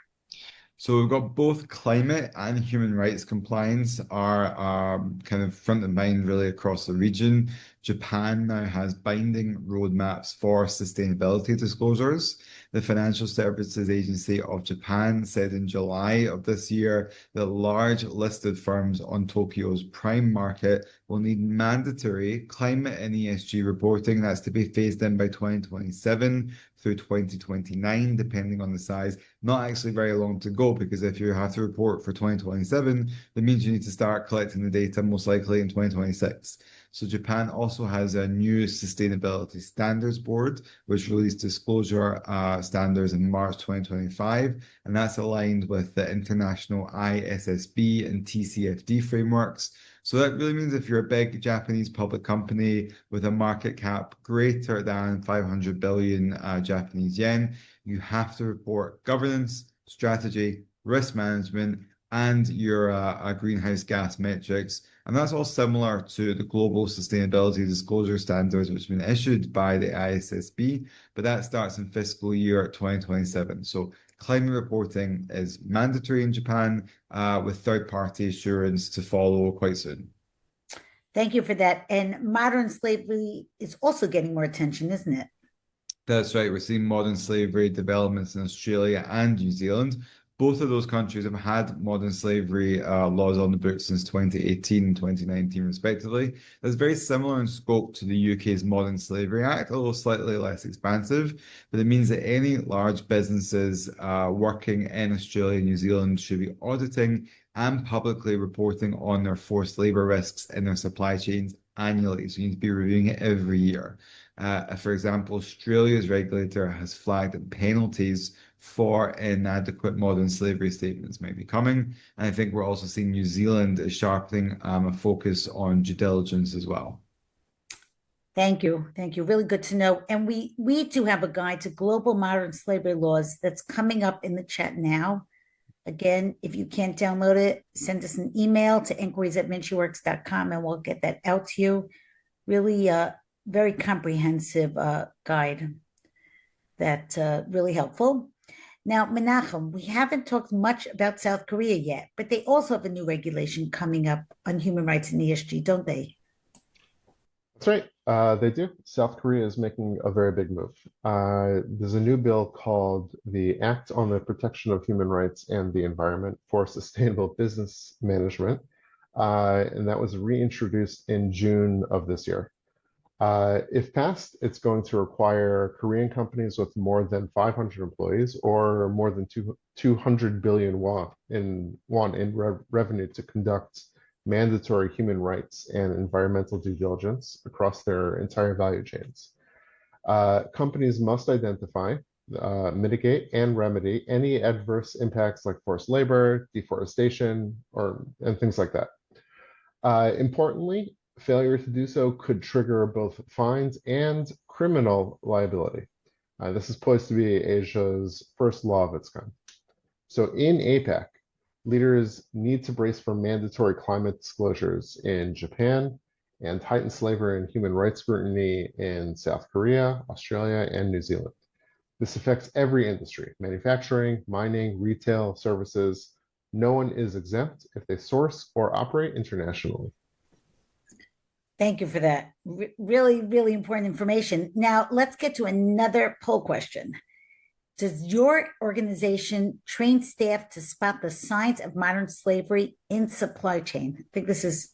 So we've got both climate and human rights compliance are kind of front of mind really across the region. Japan now has binding roadmaps for sustainability disclosures. The Financial Services Agency of Japan said in July of this year that large listed firms on Tokyo's prime market will need mandatory climate and ESG reporting. That's to be phased in by 2027 through 2029, depending on the size. Not actually very long to go, because if you have to report for 2027, that means you need to start collecting the data most likely in 2026. So Japan also has a new sustainability standards board, which released disclosure standards in March 2025, and that's aligned with the international ISSB and TCFD frameworks. So that really means if you're a big Japanese public company with a market cap greater than 500 billion Japanese yen, you have to report governance, strategy, risk management, and your greenhouse gas metrics. And that's all similar to the global sustainability disclosure standards, which have been issued by the ISSB, but that starts in fiscal year 2027. So climate reporting is mandatory in Japan, with third-party assurance to follow quite soon. Thank you for that. And modern slavery is also getting more attention, isn't it? That's right. We're seeing modern slavery developments in Australia and New Zealand. Both of those countries have had modern slavery laws on the books since 2018 and 2019, respectively. That's very similar in scope to the UK's Modern Slavery Act, although slightly less expansive. But it means that any large businesses working in Australia and New Zealand should be auditing and publicly reporting on their forced labour risks in their supply chains annually. So you need to be reviewing it every year. For example, Australia's regulator has flagged that penalties for inadequate modern slavery statements may be coming. And I think we're also seeing New Zealand is sharpening a focus on due diligence as well. Thank you. Thank you. Really good to know. And we do have a guide to global modern slavery laws that's coming up in the chat now. Again, if you can't download it, send us an email to inquiries@vinciworks.com and we'll get that out to you. Really very comprehensive guide that's really helpful. Now, Menachem, we haven't talked much about South Korea yet, but they also have a new regulation coming up on human rights and ESG, don't they? That's right. They do. South Korea is making a very big move. There's a new bill called the Act on the Protection of Human Rights and the Environment for Sustainable Business Management. and that was reintroduced in June of this year. If passed, it's going to require Korean companies with more than 500 employees or more than 200 billion in revenue to conduct mandatory human rights and environmental due diligence across their entire value chains. Companies must identify, mitigate, and remedy any adverse impacts like forced labor, deforestation, and things like that. Importantly, failure to do so could trigger both fines and criminal liability. This is poised to be Asia's first law of its kind. So in APAC, leaders need to brace for mandatory climate disclosures in Japan and heightened slavery and human rights scrutiny in South Korea, Australia, and New Zealand. This affects every industry: manufacturing, mining, retail, services. No one is exempt if they source or operate internationally. Thank you for that. Really, really important information. Now, let's get to another poll question. Does your organization train staff to spot the signs of modern slavery in supply chain? I think this is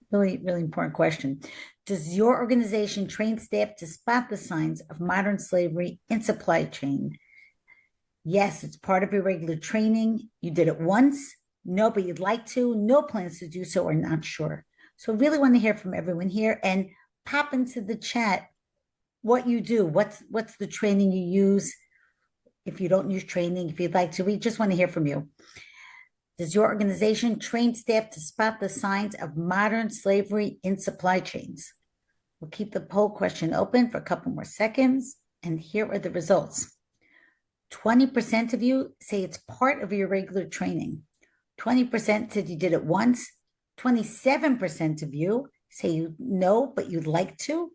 really, really important question. Does your organization train staff to spot the signs of modern slavery in supply chain? Yes, it's part of your regular training. You did it once. No, but you'd like to. No plans to do so, or not sure. So really want to hear from everyone here, and pop into the chat what you do. What's the training you use? If you don't use training, if you'd like to, we just want to hear from you. Does your organization train staff to spot the signs of modern slavery in supply chains? We'll keep the poll question open for a couple more seconds, and here are the results. 20% of you say it's part of your regular training. 20% said you did it once. 27% of you say you know, but you'd like to.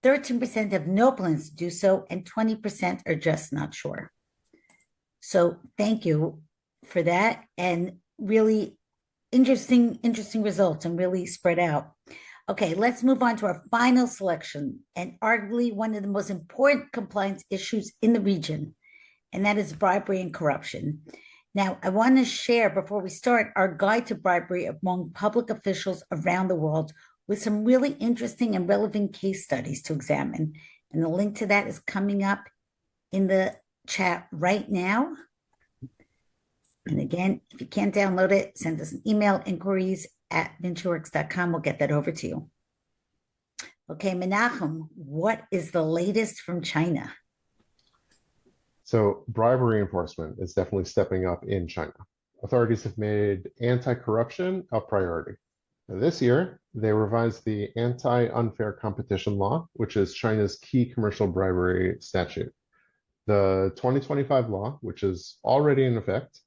13% have no plans to do so, and 20% are just not sure. So thank you for that, and really interesting results, and really spread out. Okay, let's move on to our final selection, and arguably one of the most important compliance issues in the region, and that is bribery and corruption. Now, I want to share, before we start, our guide to bribery among public officials around the world with some really interesting and relevant case studies to examine. And the link to that is coming up in the chat right now. And again, if you can't download it, send us an email, inquiries@VinciWorks.com. We'll get that over to you. Okay, Menachem, what is the latest from China? So bribery enforcement is definitely stepping up in China. Authorities have made anti-corruption a priority. This year, they revised the anti-unfair competition law, which is China's key commercial bribery statute. The 2025 law, which is already in effect,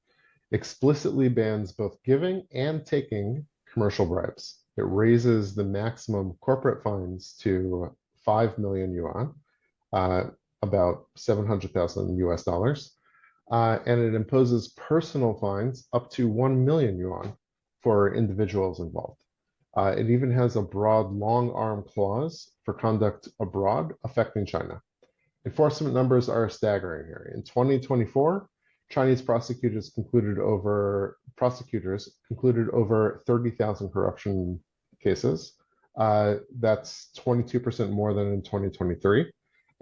explicitly bans both giving and taking commercial bribes. It raises the maximum corporate fines to 5 million yuan, about $700,000 and it imposes personal fines up to 1 million yuan for individuals involved. It even has a broad long-arm clause for conduct abroad affecting China. Enforcement numbers are staggering here. In 2024, Chinese prosecutors concluded over 30,000 corruption cases. That's 22% more than in 2023.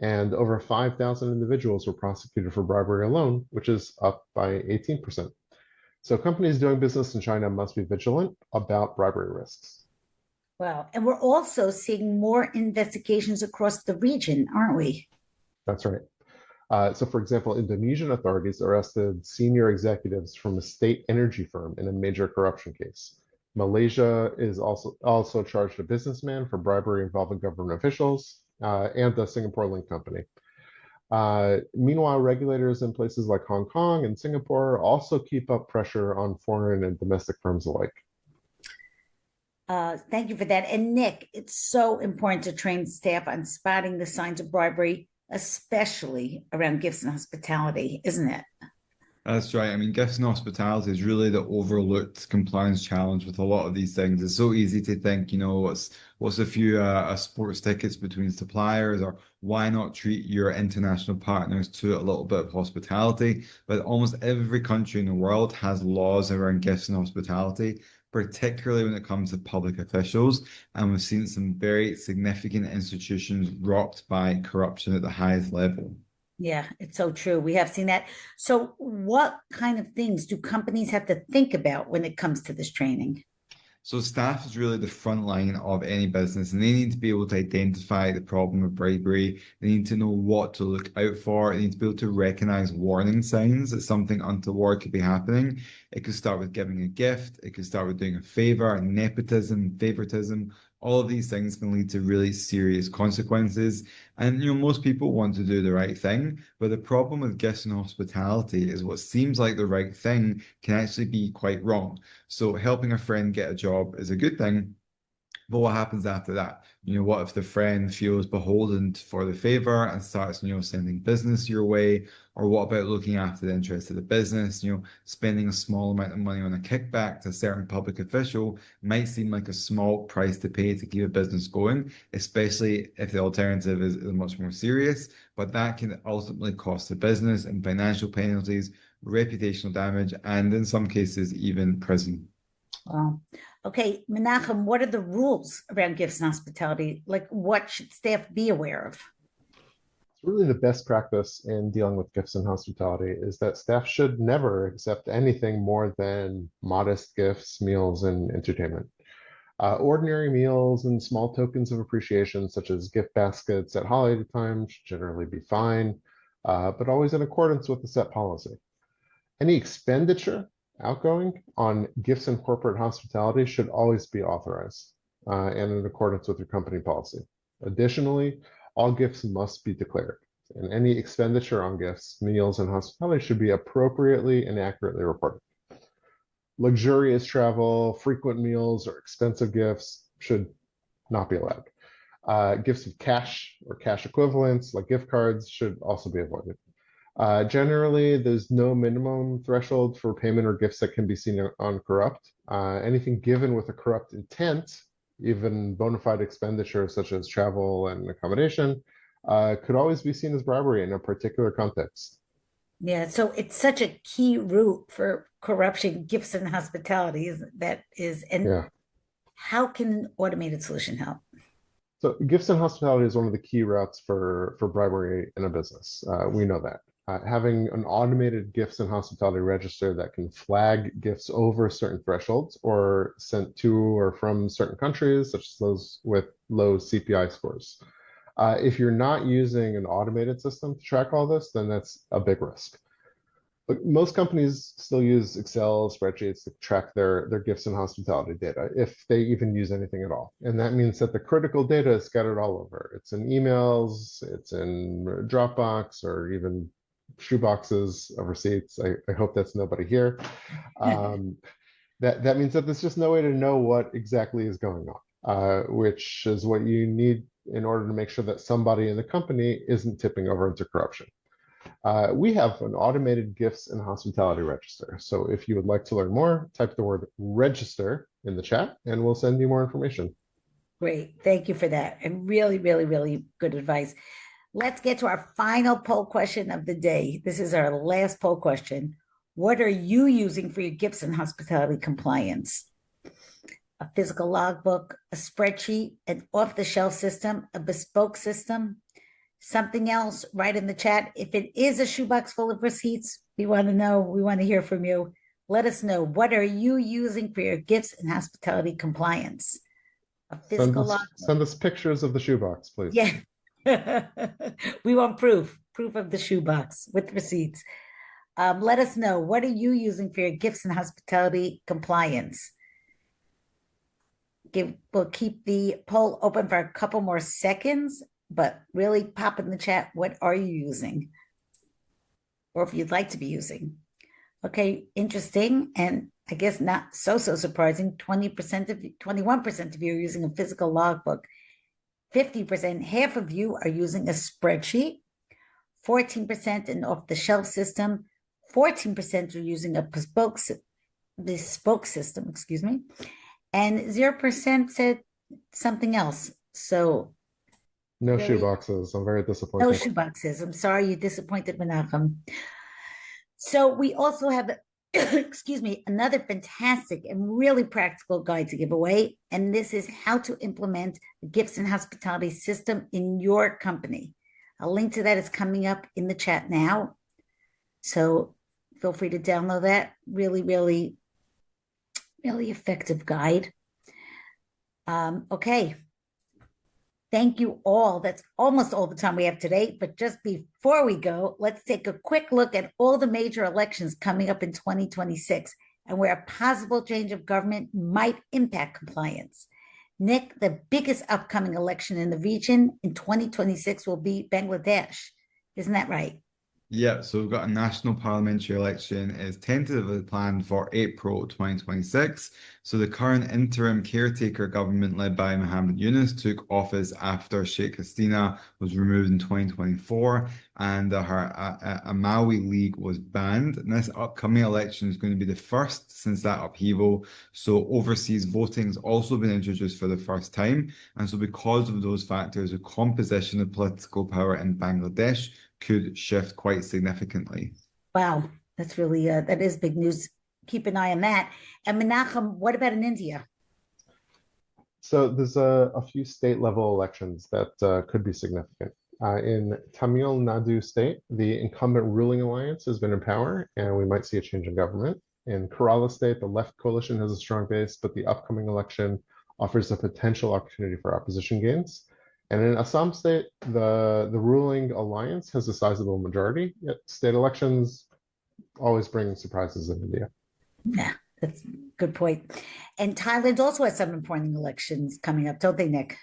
And over 5,000 individuals were prosecuted for bribery alone, which is up by 18%. So companies doing business in China must be vigilant about bribery risks. Wow. And we're also seeing more investigations across the region, aren't we? That's right. So for example, Indonesian authorities arrested senior executives from a state energy firm in a major corruption case. Malaysia is also charged a businessman for bribery involving government officials, and the Singapore Link Company. Meanwhile, regulators in places like Hong Kong and Singapore also keep up pressure on foreign and domestic firms alike. Thank you for that. And Nick, it's so important to train staff on spotting the signs of bribery, especially around gifts and hospitality, isn't it? That's right. I mean, gifts and hospitality is really the overlooked compliance challenge with a lot of these things. It's so easy to think, what's a few sports tickets between suppliers, or why not treat your international partners to a little bit of hospitality? But almost every country in the world has laws around gifts and hospitality. particularly when it comes to public officials. And we've seen some very significant institutions rocked by corruption at the highest level. Yeah, it's so true. We have seen that. So, what kind of things do companies have to think about when it comes to this training? So staff is really the front line of any business, and they need to be able to identify the problem of bribery. They need to know what to look out for. They need to be able to recognize warning signs that something untoward could be happening. It could start with giving a gift. It could start with doing a favor, nepotism, favoritism. All of these things can lead to really serious consequences. And most people want to do the right thing, but the problem with gifts and hospitality is what seems like the right thing can actually be quite wrong. So helping a friend get a job is a good thing, but what happens after that? What if the friend feels beholden for the favor and starts, sending business your way? Or what about looking after the interests of the business? Spending a small amount of money on a kickback to a certain public official might seem like a small price to pay to keep a business going, especially if the alternative is much more serious. But that can ultimately cost the business in financial penalties, reputational damage, and in some cases, even prison. Well, okay, Menachem, what are the rules around gifts and hospitality? Like, what should staff be aware of? It's really the best practice in dealing with gifts and hospitality is that staff should never accept anything more than modest gifts, meals, and entertainment. Ordinary meals and small tokens of appreciation, such as gift baskets at holiday time, should generally be fine, but always in accordance with the set policy. Any expenditure outgoing on gifts and corporate hospitality should always be authorized and in accordance with your company policy. Additionally, all gifts must be declared, and any expenditure on gifts, meals, and hospitality should be appropriately and accurately reported. Luxurious travel, frequent meals, or expensive gifts should not be allowed. Gifts of cash or cash equivalents, like gift cards, should also be avoided. Generally, there's no minimum threshold for payment or gifts that can be seen on corrupt. Anything given with a corrupt intent, even bona fide expenditure such as travel and accommodation, could always be seen as bribery in a particular context. Yeah, so it's such a key route for corruption, gifts and hospitality, and Yeah. how can an automated solution help? So gifts and hospitality is one of the key routes for bribery in a business. We know that. Having an automated gifts and hospitality register that can flag gifts over certain thresholds or sent to or from certain countries, such as those with low CPI scores. If you're not using an automated system to track all this, then that's a big risk. But most companies still use Excel spreadsheets to track their gifts and hospitality data, if they even use anything at all. And that means that the critical data is scattered all over. It's in emails, it's in Dropbox, or even shoeboxes of receipts. I hope that's nobody here. That means that there's just no way to know what exactly is going on, which is what you need in order to make sure that somebody in the company isn't tipping over into corruption. We have an automated gifts and hospitality register. So if you would like to learn more, type the word register in the chat and we'll send you more information. Great. Thank you for that. And really, really, really good advice. Let's get to our final poll question of the day. This is our last poll question. What are you using for your gifts and hospitality compliance? A physical logbook, a spreadsheet, an off-the-shelf system, a bespoke system, something else? Write in the chat. If it is a shoebox full of receipts, we want to know. We want to hear from you. Let us know. What are you using for your gifts and hospitality compliance? A physical logbook. Send us pictures of the shoebox, please. Yeah. We want proof of the shoebox with receipts. Let us know. What are you using for your gifts and hospitality compliance? We'll keep the poll open for a couple more seconds, but really pop in the chat. What are you using? Or if you'd like to be using. Okay, interesting. And I guess not so surprising. 21% of you are using a physical logbook. 50%, half of you are using a spreadsheet, 14% an off-the-shelf system, 14% are using a bespoke system, and 0% said something else. So no shoeboxes. I'm very disappointed. No shoeboxes. I'm sorry you disappointed Menachem. So we also have excuse me, another fantastic and really practical guide to give away. And this is how to implement the gifts and hospitality system in your company. A link to that is coming up in the chat now. So feel free to download that. Really, really, really effective guide. Okay. Thank you all. That's almost all the time we have today. But just before we go, let's take a quick look at all the major elections coming up in 2026 and where a possible change of government might impact compliance. Nick, the biggest upcoming election in the region in 2026 will be Bangladesh. Isn't that right? Yeah, so we've got a national parliamentary election is tentatively planned for April 2026. So the current interim caretaker government led by Mohammed Yunus took office after Sheikh Hasina was removed in 2024 and her Amawi League was banned. And this upcoming election is going to be the first since that upheaval. So overseas voting has also been introduced for the first time. And so because of those factors, the composition of political power in Bangladesh could shift quite significantly. Wow, that's really, that is big news. Keep an eye on that. And Menachem, what about in India? So there's a few state level elections that could be significant. In Tamil Nadu state, the incumbent ruling alliance has been in power, and we might see a change in government. In Kerala state, the left coalition has a strong base, but the upcoming election offers a potential opportunity for opposition gains. And in Assam state, the ruling alliance has a sizable majority, yet state elections always bring surprises in India. Yeah, that's a good point. And Thailand also has some important elections coming up, don't they, Nick?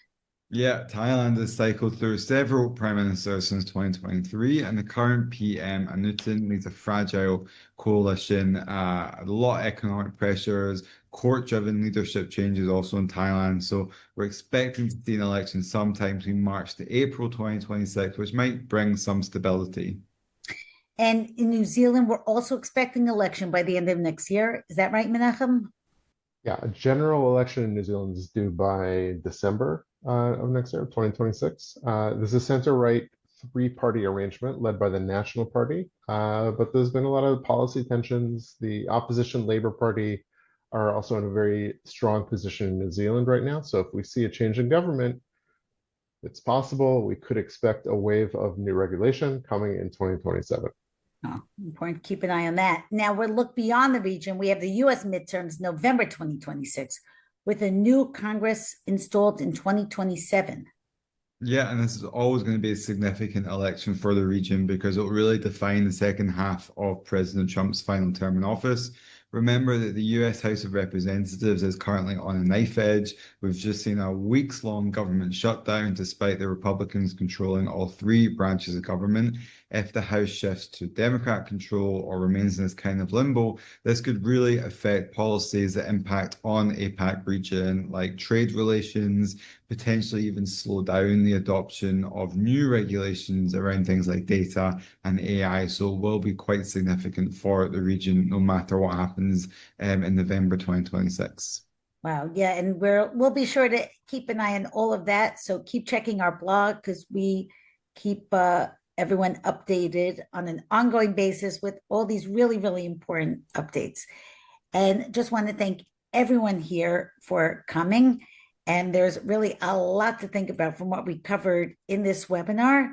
Yeah, Thailand has cycled through several prime ministers since 2023, and the current PM, Anutin, leads a fragile coalition. A lot of economic pressures, court-driven leadership changes also in Thailand. So we're expecting to see an election sometime between March to April 2026, which might bring some stability. And in New Zealand, we're also expecting an election by the end of next year. Is that right, Menachem? Yeah, a general election in New Zealand is due by December of next year, 2026. This is a center-right three-party arrangement led by the National Party, but there's been a lot of policy tensions. The opposition Labour Party are also in a very strong position in New Zealand right now. So if we see a change in government, it's possible we could expect a wave of new regulation coming in 2027. Oh, important. Keep an eye on that. Now we'll look beyond the region. We have the U.S. midterms, November 2026, with a new Congress installed in 2027. Yeah, and this is always going to be a significant election for the region because it will really define the second half of President Trump's final term in office. Remember that the US House of Representatives is currently on a knife edge. We've just seen a weeks-long government shutdown despite the Republicans controlling all three branches of government. If the House shifts to Democrat control or remains in this kind of limbo, this could really affect policies that impact on APAC region, like trade relations, potentially even slow down the adoption of new regulations around things like data and AI. So it will be quite significant for the region, no matter what happens in November 2026. Wow. Yeah. And we'll be sure to keep an eye on all of that. So keep checking our blog because we keep everyone updated on an ongoing basis with all these really, really important updates. And just want to thank everyone here for coming. And there's really a lot to think about from what we covered in this webinar.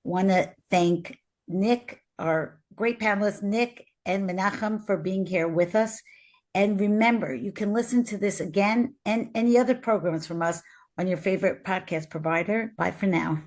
Want to thank Nick, our great panelists, Nick and Menachem, for being here with us. And remember, you can listen to this again and any other programs from us on your favorite podcast provider. Bye for now.